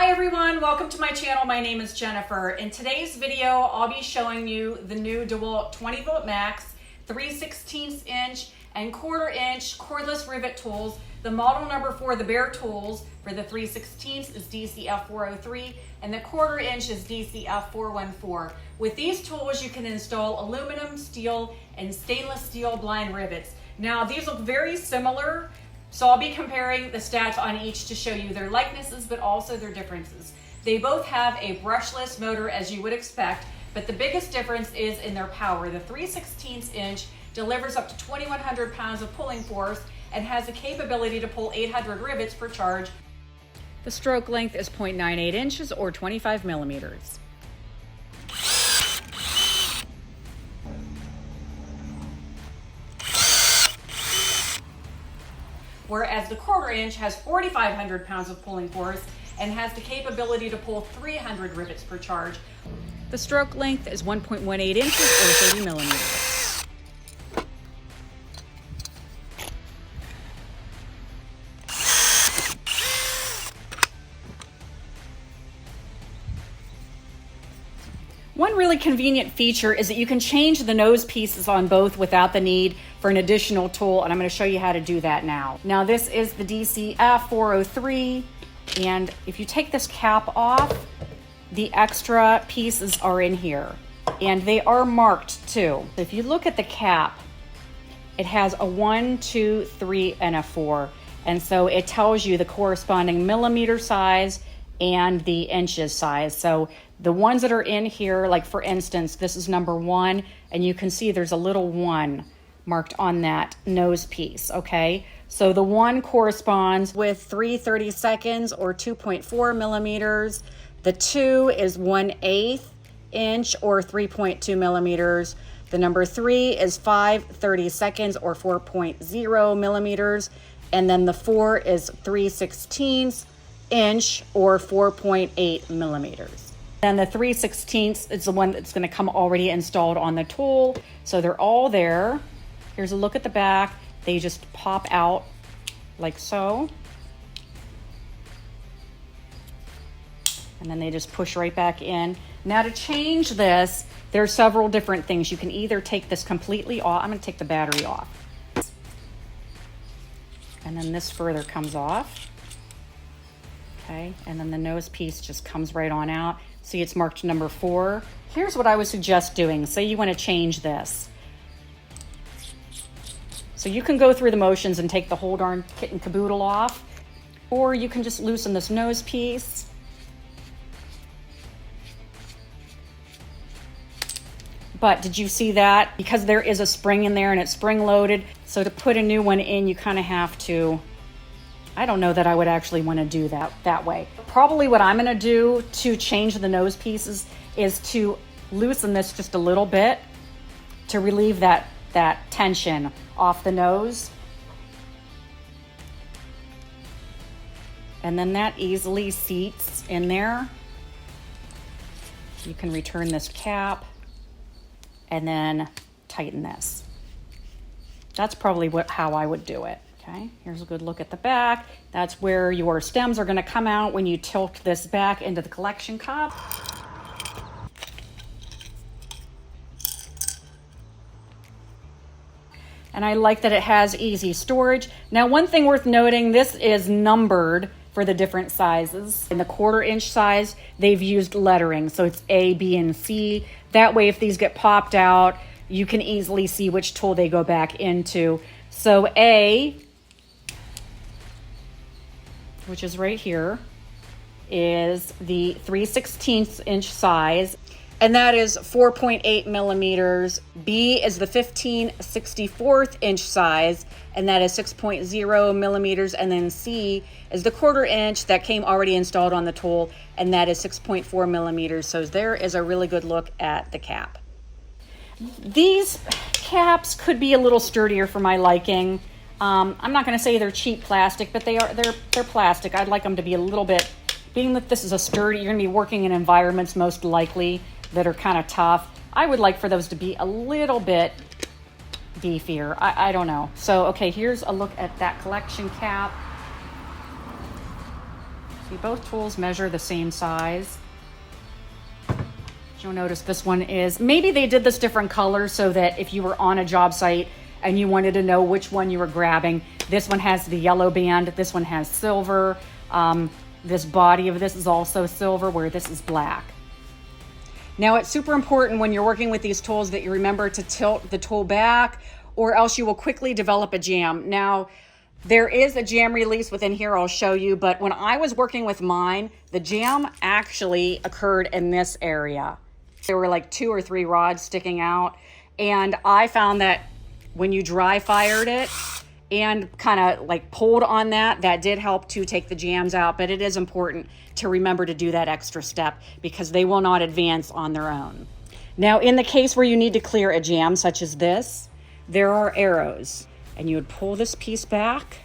Hi everyone, welcome to my channel. My name is Jennifer. In today's video, I'll be showing you the new DeWalt 20 volt max, 3/16 inch and 1/4 inch cordless rivet tools. The model number for the bare tools for the 3/16 is DCF403 and the 1/4 inch is DCF414. With these tools, you can install aluminum, steel, and stainless steel blind rivets. Now, these look very similar, so I'll be comparing the stats on each to show you their likenesses, but also their differences. They both have a brushless motor, as you would expect, but the biggest difference is in their power. The 3/16 inch delivers up to 2,100 pounds of pulling force and has the capability to pull 800 rivets per charge. The stroke length is 0.98 inches or 25 millimeters. Whereas the 1/4 inch has 4,500 pounds of pulling force and has the capability to pull 300 rivets per charge. The stroke length is 1.18 inches or 30 millimeters. One really convenient feature is that you can change the nose pieces on both without the need for an additional tool, and I'm going to show you how to do that now. Now this is the DCF403, and if you take this cap off, the extra pieces are in here, and they are marked too. If you look at the cap, it has a 1, 2, 3, and a 4, and so it tells you the corresponding millimeter size and the inches size. So the ones that are in here, like for instance, this is number 1, and you can see there's a little 1 marked on that nose piece, okay? So the 1 corresponds with 3/32 or 2.4 millimeters. The 2 is 1/8 inch or 3.2 millimeters. The number 3 is 5/32 or 4.0 millimeters. And then the 4 is 3/16 inch or 4.8 millimeters. Then the 3/16 is the one that's going to come already installed on the tool. So they're all there. Here's a look at the back. They just pop out like so. And then they just push right back in. Now to change this, there are several different things. You can either take this completely off. I'm going to take the battery off. And then this further comes off. Okay, and then the nose piece just comes right on out. See, it's marked number 4. Here's what I would suggest doing. Say you want to change this. So you can go through the motions and take the whole darn kit and caboodle off, or you can just loosen this nose piece. But did you see that? Because there is a spring in there and it's spring loaded, so to put a new one in, you kind of have to, I don't know that I would actually want to do that way. Probably what I'm going to do to change the nose pieces is to loosen this just a little bit to relieve that tension off the nose. And then that easily seats in there. You can return this cap and then tighten this. That's probably how I would do it. Okay, here's a good look at the back. That's where your stems are going to come out when you tilt this back into the collection cup. And I like that it has easy storage. Now, one thing worth noting, this is numbered for the different sizes. In the 1/4 inch size, they've used lettering, so it's A, B, and C. That way, if these get popped out, you can easily see which tool they go back into. So A, which is right here, is the 3/16 inch size, and that is 4.8 millimeters. B is the 15/64 inch size, and that is 6.0 millimeters. And then C is the 1/4 inch that came already installed on the tool, and that is 6.4 millimeters. So there is a really good look at the cap. These caps could be a little sturdier for my liking. I'm not going to say they're cheap plastic, but they're plastic. I'd like them to be a little bit, being that this is a sturdy, you're going to be working in environments most likely that are kind of tough. I would like for those to be a little bit beefier. I don't know. So, okay, here's a look at that collection cap. See, both tools measure the same size. You'll notice this one is, maybe they did this different color so that if you were on a job site and you wanted to know which one you were grabbing, this one has the yellow band, this one has silver. This body of this is also silver, where this is black. Now, it's super important when you're working with these tools that you remember to tilt the tool back, or else you will quickly develop a jam. Now, there is a jam release within here, I'll show you, but when I was working with mine, the jam actually occurred in this area. There were like 2 or 3 rods sticking out, and I found that when you dry fired it and kind of like pulled on that, that did help to take the jams out. But it is important to remember to do that extra step because they will not advance on their own. Now, in the case where you need to clear a jam such as this, there are arrows, and you would pull this piece back,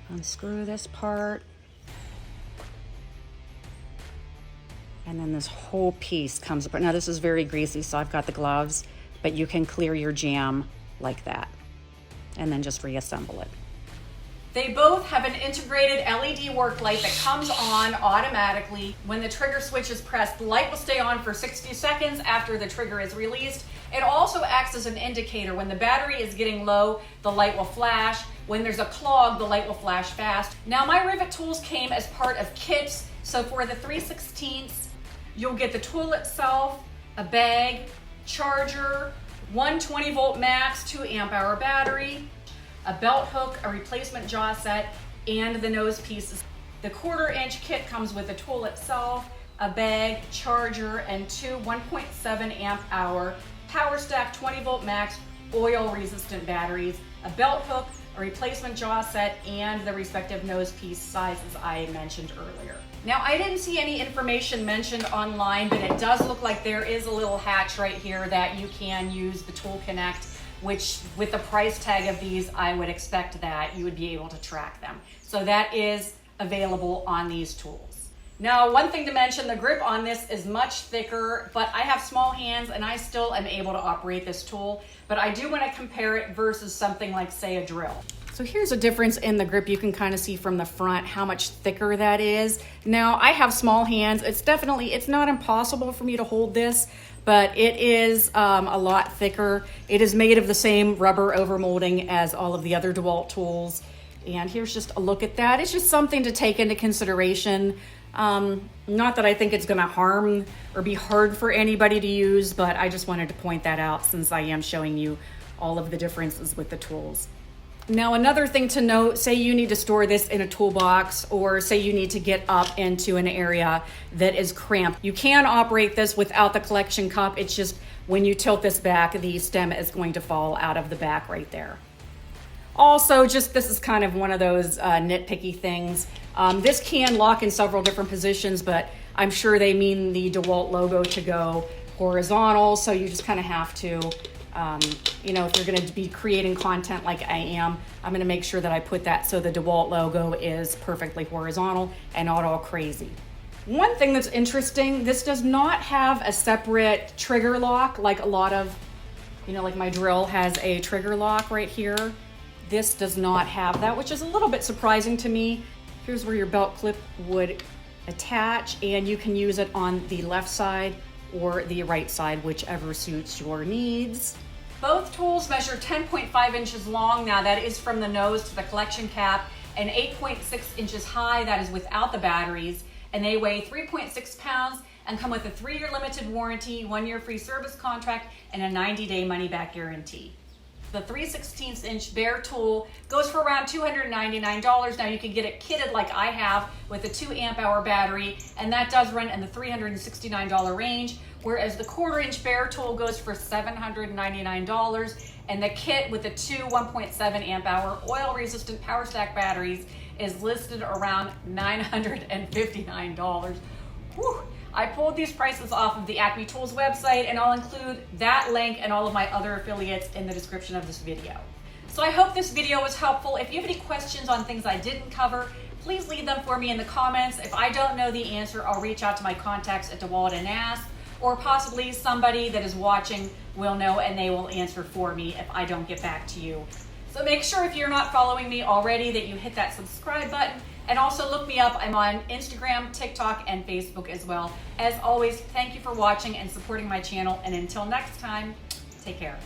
unscrew this part, and then this whole piece comes apart. Now, this is very greasy, so I've got the gloves, but you can clear your jam like that and then just reassemble it. They both have an integrated LED work light that comes on automatically. When the trigger switch is pressed, the light will stay on for 60 seconds after the trigger is released. It also acts as an indicator. When the battery is getting low, the light will flash. When there's a clog, the light will flash fast. Now, my Rivet tools came as part of kits. So for the 3/16, you'll get the tool itself, a bag, charger, 120 volt max 2 amp hour battery, a belt hook, a replacement jaw set, and the nose pieces. The 1/4 inch kit comes with the tool itself, a bag, charger, and 2 1.7 amp hour power stack 20 volt max oil resistant batteries, a belt hook, a replacement jaw set, and the respective nose piece sizes I mentioned earlier. Now, I didn't see any information mentioned online, but it does look like there is a little hatch right here that you can use the Tool Connect, which with the price tag of these, I would expect that you would be able to track them. So that is available on these tools. Now, one thing to mention, the grip on this is much thicker, but I have small hands and I still am able to operate this tool, but I do want to compare it versus something like, say, a drill. So here's a difference in the grip. You can kind of see from the front how much thicker that is. Now, I have small hands. It's not impossible for me to hold this, but it is a lot thicker. It is made of the same rubber overmolding as all of the other DeWalt tools. And here's just a look at that. It's just something to take into consideration. Not that I think it's gonna harm or be hard for anybody to use, but I just wanted to point that out since I am showing you all of the differences with the tools. Now, another thing to note, say you need to store this in a toolbox, or say you need to get up into an area that is cramped. You can operate this without the collection cup. It's just when you tilt this back, the stem is going to fall out of the back right there. Also, just this is kind of one of those nitpicky things. This can lock in several different positions, but I'm sure they mean the DeWalt logo to go horizontal, so you just kind of have to you know, if you're going to be creating content like I am, I'm going to make sure that I put that so the DeWalt logo is perfectly horizontal and not all crazy. One thing that's interesting, this does not have a separate trigger lock like a lot of, you know, like my drill has a trigger lock right here. This does not have that, which is a little bit surprising to me. Here's where your belt clip would attach, and you can use it on the left side or the right side, whichever suits your needs. Both tools measure 10.5 inches long. Now, that is from the nose to the collection cap, and 8.6 inches high. That is without the batteries, and they weigh 3.6 pounds and come with a 3-year limited warranty, 1-year free service contract, and a 90-day money-back guarantee. The 3/16 inch bare tool goes for around $299. Now, you can get it kitted like I have with a 2 amp hour battery, and that does run in the $369 range, whereas the 1/4 inch bare tool goes for $799, and the kit with the 2 1.7 amp hour oil resistant power stack batteries is listed around $959. Whew. I pulled these prices off of the Acme Tools website, and I'll include that link and all of my other affiliates in the description of this video. So I hope this video was helpful. If you have any questions on things I didn't cover, please leave them for me in the comments. If I don't know the answer, I'll reach out to my contacts at DeWalt and ask, or possibly somebody that is watching will know and they will answer for me if I don't get back to you. So make sure, if you're not following me already, that you hit that subscribe button And also look me up. I'm on Instagram, TikTok, and Facebook as well. As always, thank you for watching and supporting my channel. And until next time, take care.